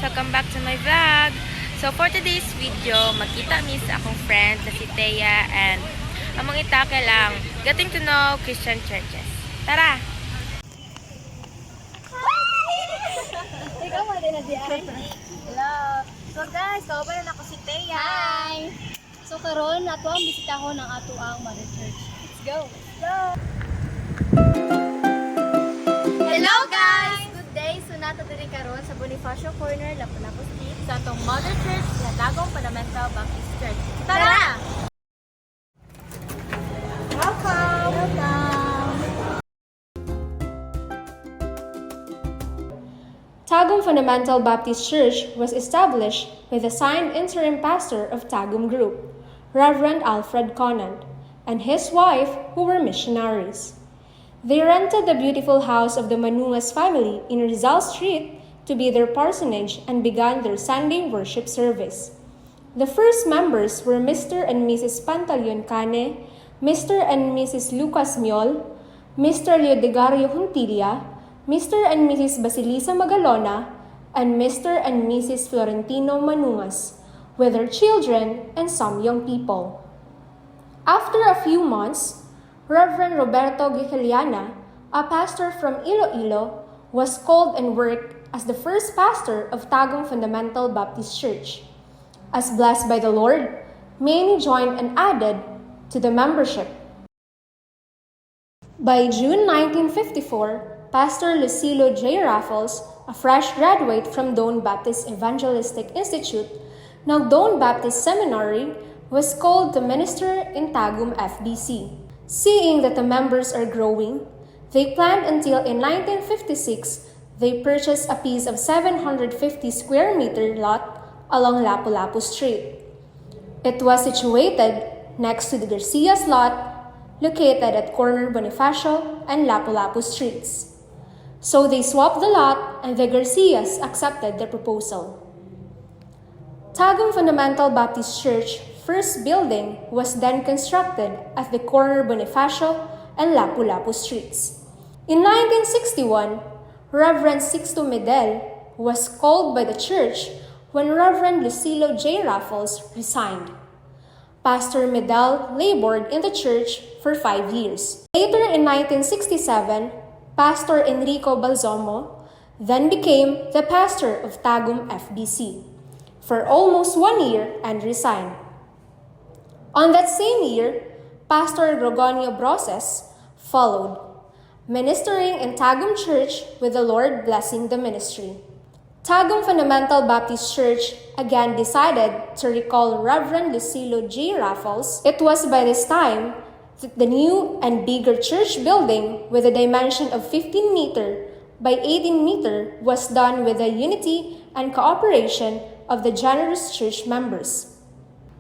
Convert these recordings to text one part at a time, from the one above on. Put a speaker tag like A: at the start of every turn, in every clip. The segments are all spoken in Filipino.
A: Welcome back to my vlog! So for today's video, magkita mi sa akong friend na si Thea and among itake lang getting to know Christian churches. Tara!
B: Ikaw mo din na di ay. Hello. So guys, kauban na ako si Thea. Hi. So karon nato ang bisitahon ng ato ang Mother Church. Let's go. Let's go. Hello guys. Good day. So nato diri karon sa Bonifacio Corner, Lapu-Lapu Street sa atong Mother Church sa Tagum Fundamental Baptist Church. Tara. Welcome. Welcome.
C: Tagum Fundamental Baptist Church was established with the assigned interim pastor of Tagum Group, Reverend Alfred Conant, and his wife, who were missionaries. They rented the beautiful house of the Manungas family in Rizal Street to be their parsonage and began their Sunday worship service. The first members were Mr. and Mrs. Pantaleon Cane, Mr. and Mrs. Lucas Miol, Mr. Leodegario Juntilla, Mr. and Mrs. Basilisa Magalona, and Mr. and Mrs. Florentino Manungas, with their children and some young people. After a few months, Reverend Roberto Gicaliana, a pastor from Iloilo, was called and worked as the first pastor of Tagum Fundamental Baptist Church. As blessed by the Lord, many joined and added to the membership. By June 1954, Pastor Lucilo J. Raffles, a fresh graduate from Doane Baptist Evangelistic Institute, now Doane Baptist Seminary, was called to minister in Tagum FBC. Seeing that the members are growing, they planned until in 1956 they purchased a piece of 750 square meter lot along Lapu-Lapu Street. It was situated next to the Garcia's lot, located at corner Bonifacio and Lapu-Lapu Streets. So they swapped the lot and the Garcias accepted the proposal. Tagum Fundamental Baptist Church first building was then constructed at the corner Bonifacio and Lapu-Lapu Streets. In 1961, Reverend Sixto Medel was called by the church when Reverend Lucilo J. Raffles resigned. Pastor Medel labored in the church for 5 years. Later in 1967, Pastor Enrico Balzomo then became the pastor of Tagum FBC for almost 1 year and resigned. On that same year, Pastor Rogonio Broses followed, ministering in Tagum Church with the Lord blessing the ministry. Tagum Fundamental Baptist Church again decided to recall Reverend Lucilo J. Raffles. It was by this time that the new and bigger church building with a dimension of 15 meter by 18 meter was done with the unity and cooperation of the generous church members.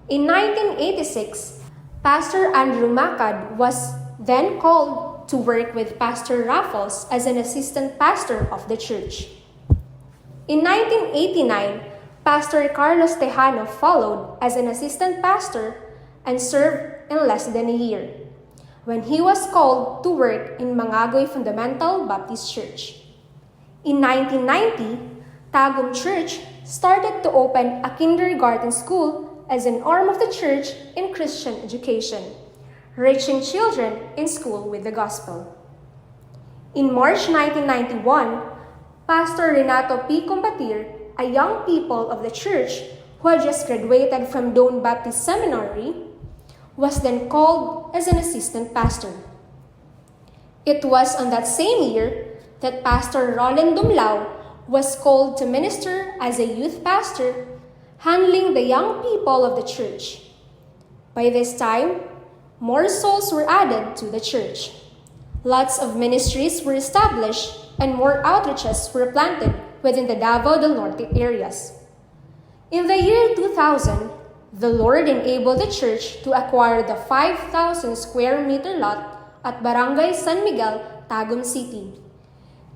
C: In 1986, Pastor Andrew Macad was then called to work with Pastor Raffles as an assistant pastor of the church. In 1989, Pastor Carlos Tejano followed as an assistant pastor and served in less than a year, when he was called to work in Mangagoy Fundamental Baptist Church. In 1990, Tagum Church started to open a kindergarten school as an arm of the church in Christian education, reaching children in school with the gospel. In March 1991, Pastor Renato P. Combatir, a young people of the church who had just graduated from Doane Baptist Seminary, was then called as an assistant pastor. It was on that same year that Pastor Roland Dumlao was called to minister as a youth pastor, handling the young people of the church. By this time, more souls were added to the church. Lots of ministries were established and more outreaches were planted within the Davao del Norte areas. In the year 2000, the Lord enabled the church to acquire the 5,000 square meter lot at Barangay San Miguel, Tagum City,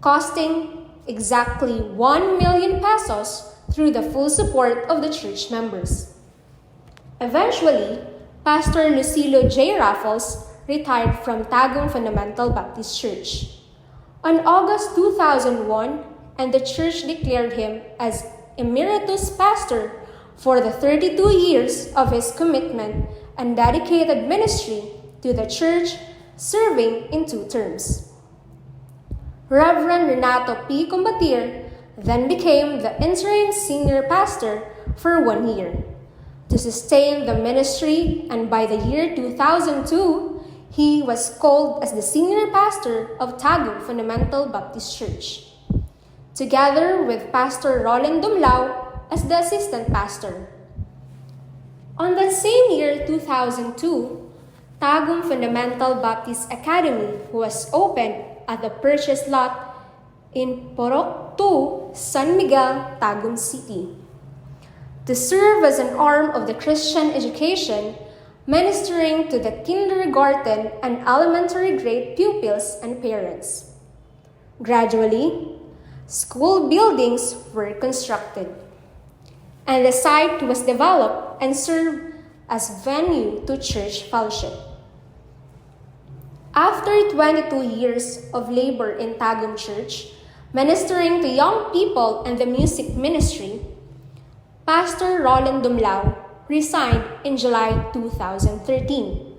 C: costing exactly 1 million pesos through the full support of the church members. Eventually, Pastor Lucilo J. Raffles retired from Tagum Fundamental Baptist Church. On August 2001, and the church declared him as emeritus pastor for the 32 years of his commitment and dedicated ministry to the church, serving in 2 terms. Reverend Renato P. Combatir then became the interim senior pastor for 1 year to sustain the ministry, and by the year 2002, he was called as the senior pastor of Tagum Fundamental Baptist Church, together with Pastor Roland Dumlao as the assistant pastor. On that same year, 2002, Tagum Fundamental Baptist Academy was opened at the purchase lot in Porok 2, San Miguel, Tagum City, to serve as an arm of the Christian education, ministering to the kindergarten and elementary grade pupils and parents. Gradually, school buildings were constructed, and the site was developed and served as venue to church fellowship. After 22 years of labor in Tagum Church, ministering to young people and the music ministry, Pastor Roland Dumlao resigned in July 2013.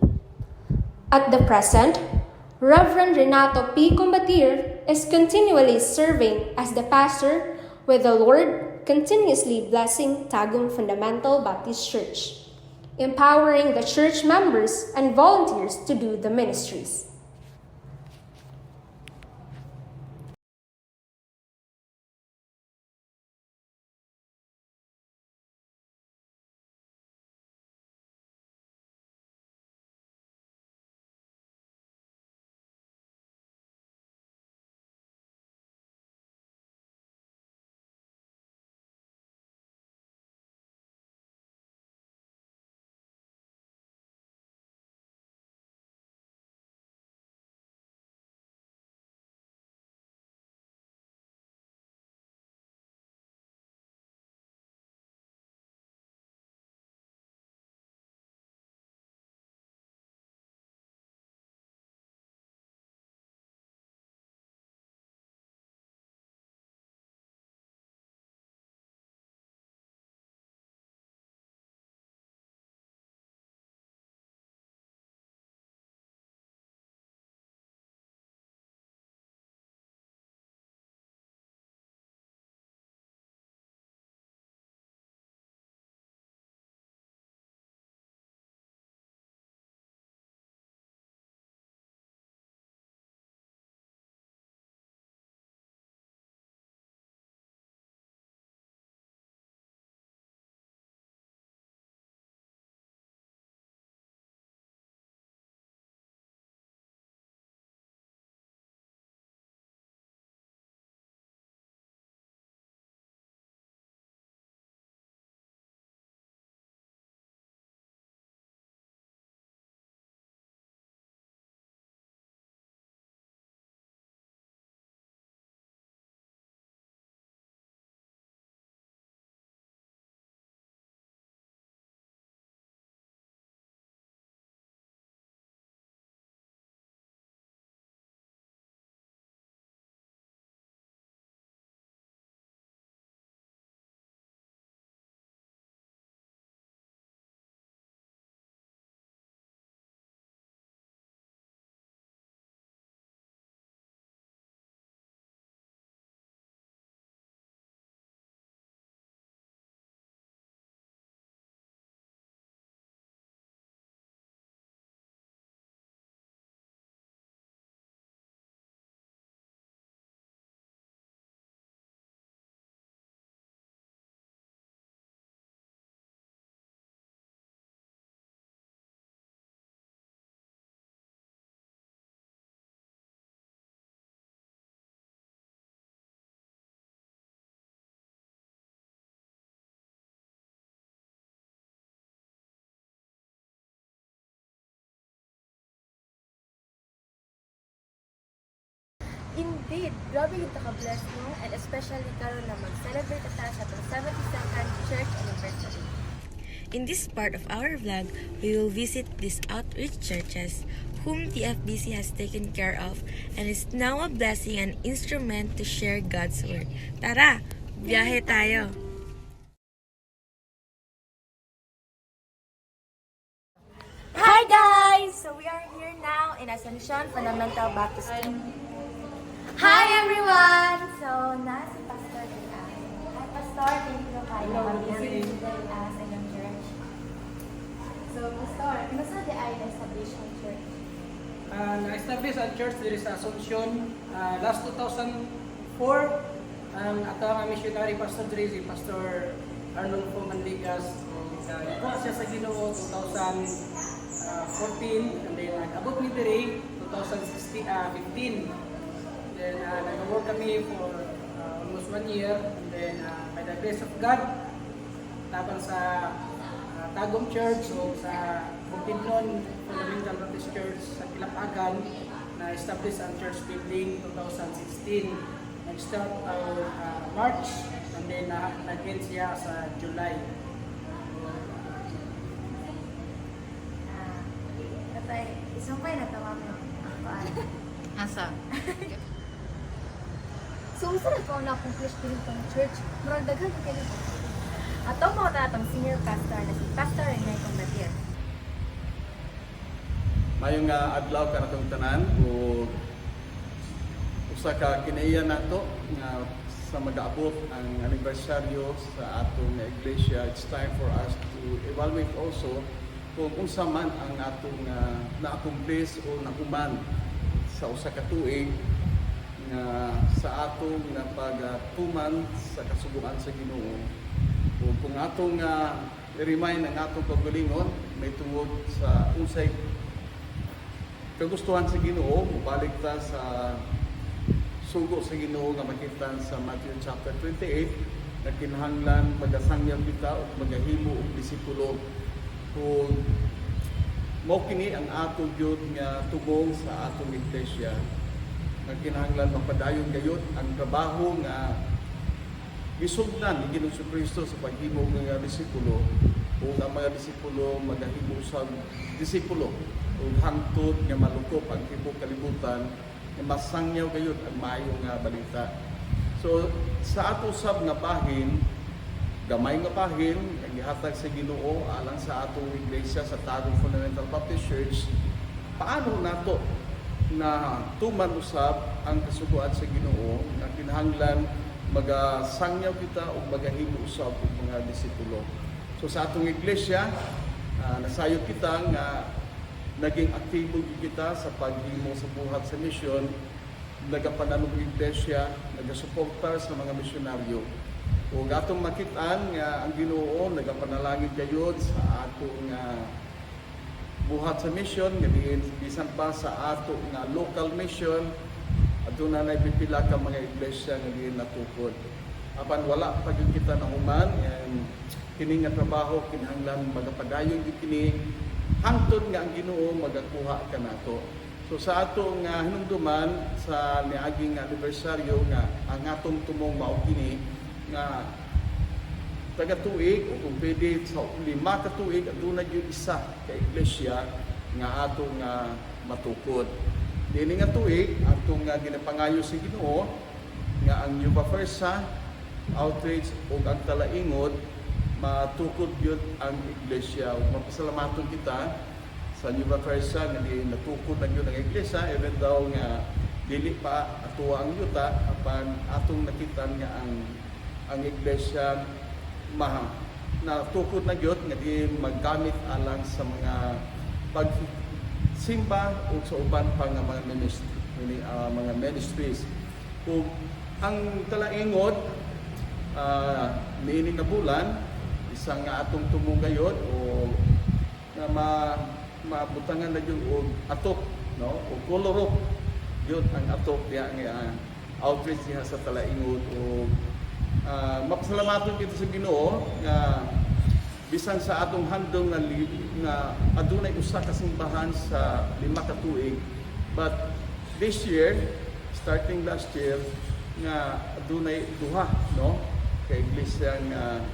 C: At the present, Reverend Renato P. Combatir is continually serving as the pastor, with the Lord continuously blessing Tagum Fundamental Baptist Church, empowering the church members and volunteers to do the ministries.
A: Indeed, grabe yung ka-bless mo, and especially karon na mag-celebrate ata sa 72nd church anniversary. In this part of our vlog, we will visit these outreach churches whom the FBC has taken care of and is now a blessing and instrument to share God's Word. Tara, biyahe tayo! guys! So we are here now in Ascension Fundamental Baptist Church. Hi everyone! So, si Pastor Dina. Hi Pastor, thank you kayo mag-visit sa inyong church. So, Pastor, kumusta di ay na-establish ang church?
D: Na-establish ang church diri sa Asuncion last 2004. Ang ato nga missionary pastor diri si Pastor Arnold Mandigas. Ito siya sa Ginoo 2014 and then nag-abot ni diri 2015. Then nag-work kami for almost 1 year and then by the grace of God tapos sa Tagum Church o sa Bukidnon Fundamental Baptist Church sa Kilapagan na establish ang church building 2016. Nag-start our March and then nag-end siya sa July.
A: Katay, isumpay na tawa mo.
E: Asa?
B: So, isa na po na-accomplish din itong church. Marang daghan ka kayo.
A: Ato mo na itong senior pastor na si Pastor Renay Combatir.
F: Mayong adlaw ka natong tanan o usa ka kinaiya nato nga sa mag-aabot ang anibersaryo sa atong iglesia. It's time for us to evaluate also kung unsa man ang atong na-accomplish o nahuman sa usa ka tuig nga sa atong pagtuman sa kasuguan sa Ginoo. O kung atong i-remind ang atong paggalingon may tungod sa unsay kagustuhan sa Ginoo, mubalik ta sa sugo sa Ginoo nga makita sa Matthew chapter 28 na kinahanglan magasangyan kita o magahimo og disipulo. Kung mao kini ang atong gyud nga tubong sa atong iglesia nga kinahanglan mapadayon gayud ang trabaho nga gisugdan ni Ginoong Kristo sa paghimo ng mga disipulo o ang mga disipulo magahimo sa disipulo o hangtod nga malukop ang tibuok kalibutan nga masangyaw gayud ang maayong nga balita. So sa ato sab nga bahin, gamay nga bahin ang gihatag sa Ginoo alang sa atong iglesia sa Tagum Fundamental Baptist Church, paano nato na tuman usab ang kasuguan sa Ginoo nga kinahanglan magasangyaw kita o magahimo usab og mga disipulo. So sa atong iglesia, nasayod kita nga naging aktibo kita sa paghimo sa buhat sa misyon, nagapanalog iglesia, nagasuporta sa mga misyonaryo. O atong makitaan nga ang Ginoo nagapanalangin gayud sa atong buhat sa misyon, nga bisan pa sa ato nga local mission, aduna na pipila ka mga iglesia nga diin natukod. Apan wala pa gyud kita nahuman, kini nga trabaho kinahanglan magapadayon gyud kini hangtod nga ang Ginoo magakuha ka nato. So sa atong hinumduman sa niaging anibersaryo nga ang atong tumong mao kini nga taga-tuig o kung pwede sa 5 ka tuig aduna gyud isa ka iglesia nga atong matukod. Dini nga tuig atong ginapangayo si Ginoo nga ang Yuba Versa outreach ug ang talaingod matukod gyud ang iglesia. Mapasalamaton kita sa Yuba Versa nga natukod na gyud ang iglesia even daw nga dili pa atuwa ang yuta apan atong nakita nga ang iglesia natukod na gyud nga di maggamit alang sa mga pagsimba o sa uban pa nga mga ministries. Kung ang talaingod niini nga bulan isang atong tumugayod o na mabutangan na gyud og atok no o kolorok gyud ang atok diha nga outreach diha sa talaingod o mapasalamaton kita sa Ginoo nga bisan sa atong handong nga adunay usa ka simbahan sa 5 ka tuig, but this year starting last year nga adunay duha no ka iglesia nga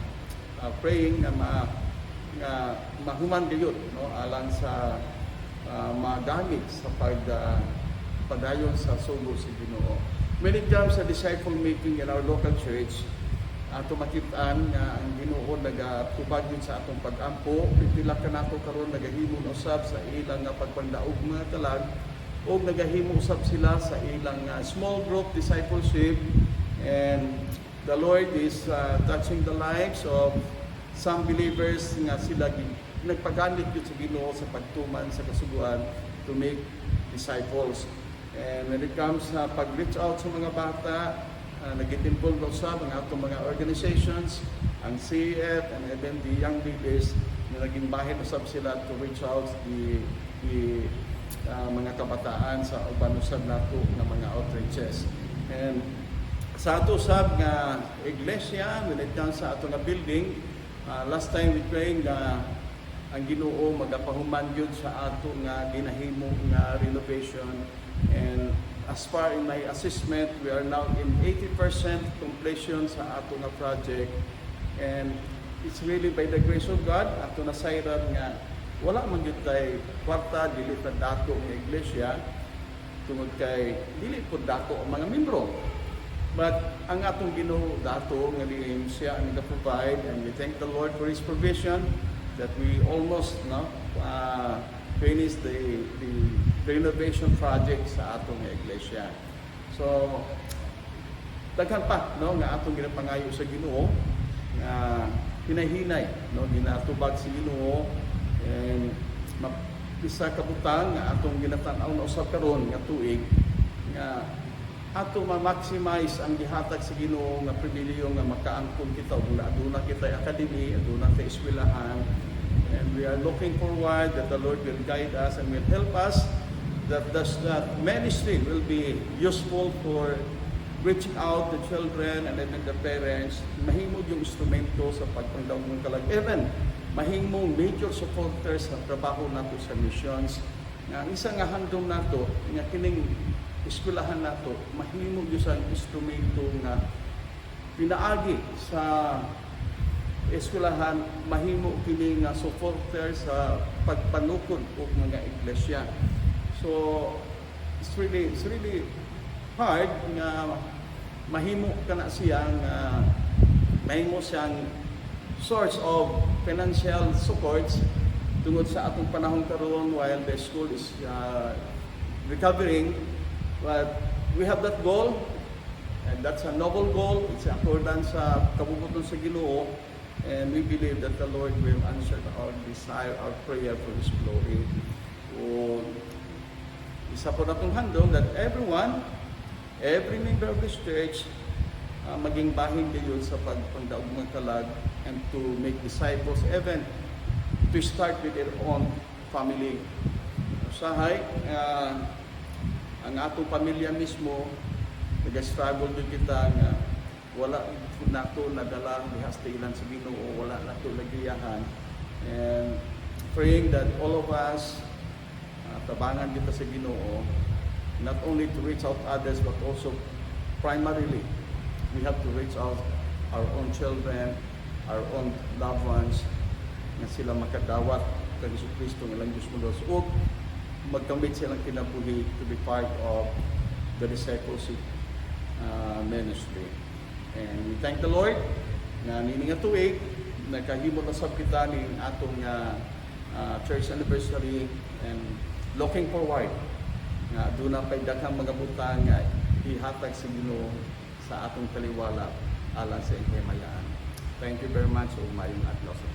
F: praying nga mahuman gayud no alang sa magamit sa padayon sa sugo sa Ginoo. When it comes sa disciple making in our local church, ato makitaan nga ang Ginoo nagatubag yun sa atong pag-ampo. Pipila ka nato karon nagahimo na usab sa ilang nga pagpandaog mga kalag o nagahimo usab sila sa ilang small group discipleship, and the Lord is touching the lives of some believers nga sila nagpaganit yun sa Ginoo sa pagtuman sa kasuguan to make disciples. And when it comes sa pag-reach out sa mga bata, nag-involve sa atong mga organizations, ang CF and even the young leaders na naging bahin usab sila to reach out the mga kabataan sa uban usab nato nga mga outreaches. And sa ato usab nga iglesia, when it comes sa ato nga building, last time we praying nga ang Ginoo magapahuman gyud sa ato nga ginahimo nga renovation. And as far in my assessment, we are now in 80% completion sa ato nga project, and it's really by the grace of God ato na sayran nga wala man gyud tay kwarta dili ta dato nga iglesia tungod kay dili pud dato ang mga membro, but ang atong Ginoo dato nga diin siya ang nagaprovide, and we thank the Lord for His provision that we almost finish the renovation project sa atong iglesia. So daghan pa nga atong ginapangayo sa Ginoo nga hinahinay ginatubag si Ginoo, and isa ka butang nga atong ginatan-aw na usab karon nga tuig nga ato ma-maximize ang gihatag sa Ginoo nga pribilehyo nga makaangkon kita ug aduna kita academy, aduna ta eskwelahan. And we are looking forward that the Lord will guide us and will help us, that ministry will be useful for reaching out to children and even the parents. Mahimo yung instrumento sa pagpandaog ng kalag. Even mahimo major supporters sa trabaho nato sa missions. Nga isa nga handom nato nga kining eskwelahan nato, mahimo yung sa instrumento nga pinaagi sa eskwelahan, mahimo kini nga supporter sa pagpanukod og mga iglesia. So it's really hard nga mahimo kana siyang mahimo siyang source of financial supports tungod sa atong panahon karon while the school is recovering. But we have that goal, and that's a noble goal. It's accordance sa kabubuton sa Ginoo. And we believe that the Lord will answer our desire, our prayer for His glory. So, isa po na itong handong that everyone, every member of this church, maging bahin kayo sa pagpandaog mga kalag and to make disciples, even to start with their own family. Usahay, ang atong pamilya mismo, nag-struggle din kita nga wala nato nadalang dihas ta ilan sa Ginoo, wala nato lagiyahan, and praying that all of us tabangan kita sa Ginoo, not only to reach out others but also primarily we have to reach out our own children, our own loved ones, nga sila makadawat kay Kristo nga lang Diyos mo ug magkamit silang kinabuhi to be part of the discipleship ministry. And we thank the Lord na nini nga tuig nakahimo na sab kita ning atong church anniversary, and looking forward nga doon na pay daghang mga butang nga ihatag sa Ginoo sa atong kaliwala alang sa ikayamayan. Thank you very much, o mayong adlaw sa